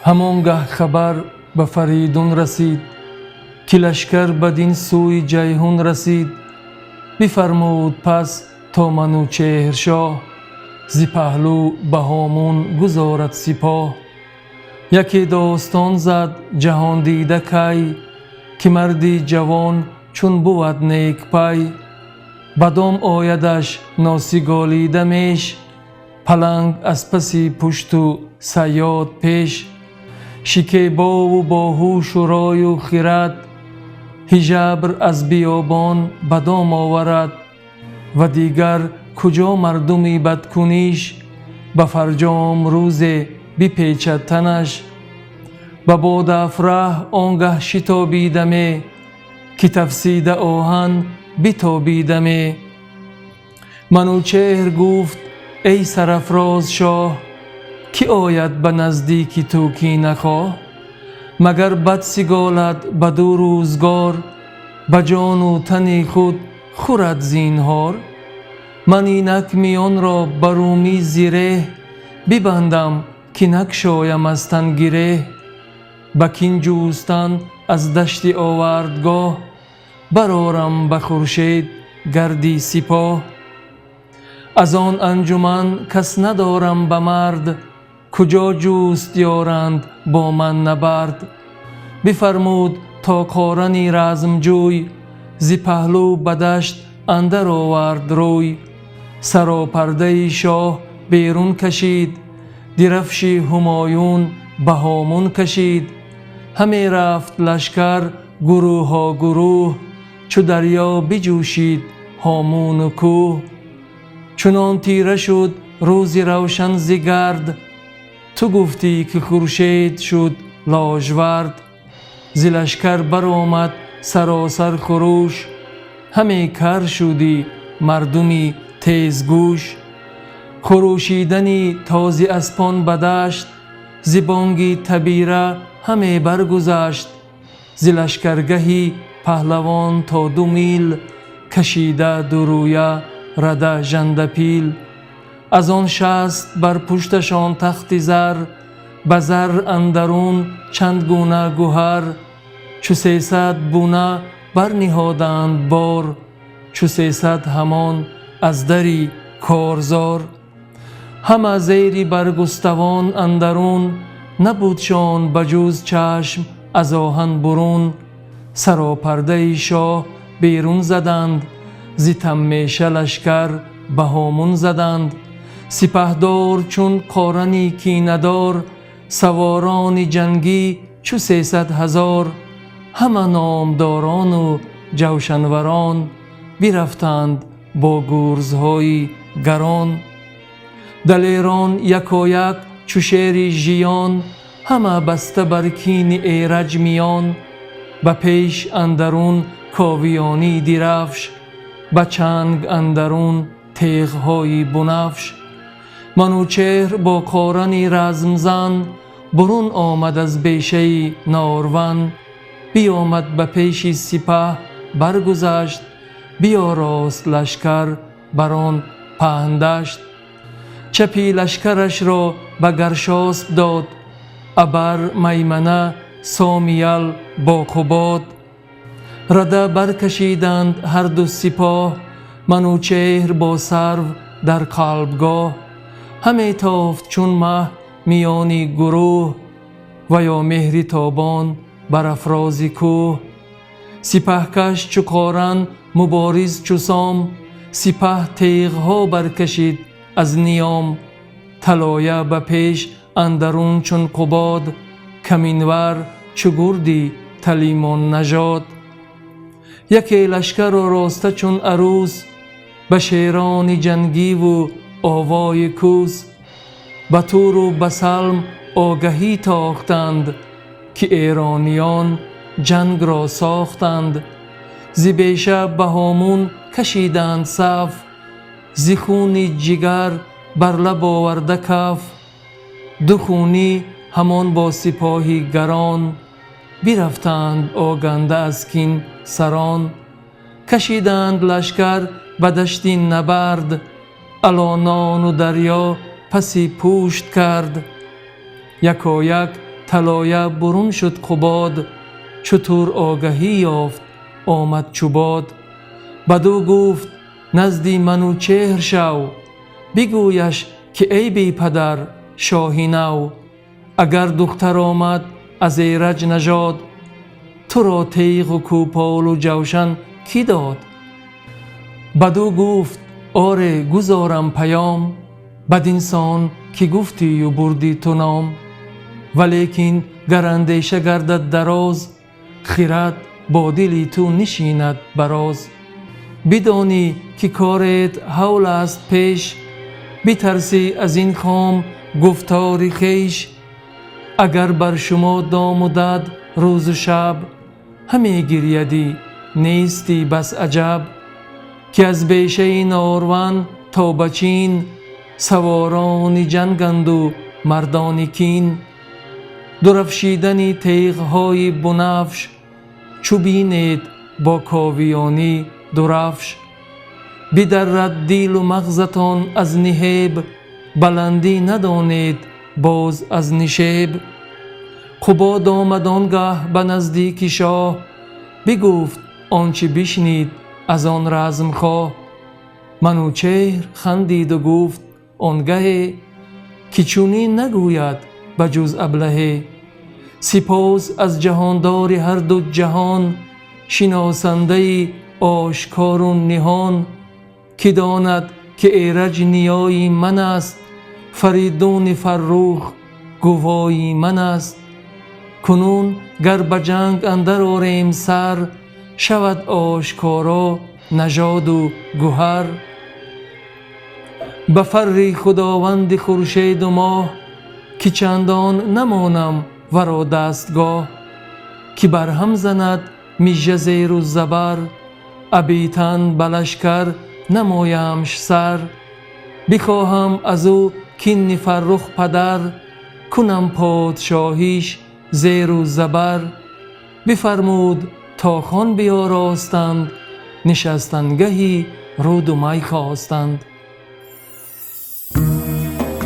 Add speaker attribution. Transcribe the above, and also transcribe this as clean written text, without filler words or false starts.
Speaker 1: همانگه خبر به فریدون رسید که لشکر بدین سوی جیهون رسید. بفرمود پس تا منوچهر شاه ز پهلو به هامون گذارد سپاه. یکی داستان زد جهان دیده کی که مردی جوان چون بود نیک پی. بدام آیدش ناسگالیده میش پلنگ از پسی پشت و صیاد پیش. شکیبا و باهوش و رای و خرد هژبر از بیابان بدام آورد. و دیگر کجا مردمی بدکنیش به فرجام روز بپیچد تنش. به باد افرح آنگه شتابیدمی که تفسیده آهن بتابیدمی. منوچهر گفت ای سرافراز شاه که آید به نزدیک تو کی نخواه. مگر بد سگالد بدو روزگار به جان و تن خود خورد زینهار. من اینک میان را برومی زیره ببندم که نگشایم از تن گره. به کین جوستن از دشت آوردگاه برآرم به خورشید گردی سپاه. از آن انجمن کس ندارم به مرد کجا جوست یارند با من نبرد. بفرمود تا قارنی رزمجوی ز پهلو به دشت اندر آورد روی. سراپرده شاه بیرون کشید درفش همایون به هامون کشید. همی رفت لشکر گروه ها گروه چو دریا بجوشید هامون و کوه. چنان تیره شد روز روشن ز گرد تو گفتی که خورشید شد لاژورد. ز لشکر برآمد سراسر خروش همی کر شدی مردمی تیزگوش. خروشیدنی تازی اسپان به دشت ز بانگی تبیره همی برگذشت. ز لشکرگهی پهلوان تا 2 میل کشیده دو رویه رده ژنده پیل. از آن شست بر پشتشان تخت زر به زر اندرون چند گونه گوهر. چو 300 بونه برنهادند بار چو 300 همان از دری کارزار. همه زیر برگستوان اندرون نبودشان بجوز چشم از آهن برون. سراپرده شاه بیرون زدند ز تمیشه لشکر به هامون زدند. سپهدار چون قارنی کینه‌دار سواران جنگی چو 300 هزار. همه نامداران و جوشنوران برفتند با گرزهای گران. دلیران یکایک چو شیر ژیان همه بسته بر کین ایرج میان. به پیش اندرون کاویانی درفش به چنگ اندرون تیغ‌های بنفش. منوچهر با قارنی رزمزن برون آمد از بیشه نارون. بیامد به پیش سپه برگذشت بیاراست لشکر بر آن پهن دشت. چپی لشکرش را به گرشاسپ داد ابر میمنه سامیل با قباد. رده برکشیدند هر دو سپاه منوچهر با سرو در قلبگاه. همی تافت چون مه میانی گروه و یا مهری تابان بر افراز کوه. سپهکش چو قارن مبارز چو سام سپه تیغها برکشید از نیام. طلایه به پیش اندرون چون قباد کمینور چو گردی تلیمان نژاد. یکی لشکر آراسته چون عروس به شیران جنگی و آوای کوس. به تور و به سلم آگهی تاختند که ایرانیان جنگ را ساختند. ز بیشه به هامون کشیدند صف ز خون جگر بر لب آورده کف. 2 خونی همان با سپاهی گران برفتند آگنده از کین سران. کشیدند لشکر به دشتی نبرد الانان و دریا پسی پوشت کرد. یکایک طلایه برون شد قباد، چو تور آگهی یافت آمد چو باد. بدو گفت نزدی منوچهر شو، بگویش که ای بی پدر شاهی نو. اگر دختر آمد از ایرج نژاد، تو را تیغ و کوپال و جوشن کی داد؟ بدو گفت آره گزارم پیام، بدینسان که گفتی و بردی تو نام. ولیکن گر اندیشه گردد دراز، خرد با دلی تو نشیند براز. بدانی که کارت هول است پیش، بترسی از این خام گفتار خویش. اگر بر شما دام و دد روز و شب، همه گریدی نیستی بس عجب. که از بیشه نارون تا بچین، سواران جنگند و مردان کین. درفشیدن تیغ‌های بنفش، چو بینید با کاویانی درفش. بدرد دل و مغزتان از نهیب، بلندی ندانید باز از نشیب. قباد آمد آنگه به نزدیک شاه، بگفت آنچه بشنید از آن رزم خواه. منوچهر خندید و گفت آنگهی، که چونین نگوید بجز ابلهی. سپاس از جهاندار هر دو جهان، شناسنده آشکار و نهان. که داند که ایرج نیای من است، فریدون فرخ گوای من است. کنون گر به جنگ اندر آریم سر، شود آشکارا نژاد و گهر. به فر خداوند خورشید و ماه، که چندان نمانم ورا دستگاه. که برهم زند مژه زیر و زبر، ابی تن به لشکر نمایمش سر. بخواهم از او کین فرخ پدر، کنم پادشاهیش زیر و زبر. بفرمود تا خوان بیاراستند، نشستنگهی رود و می خواستند.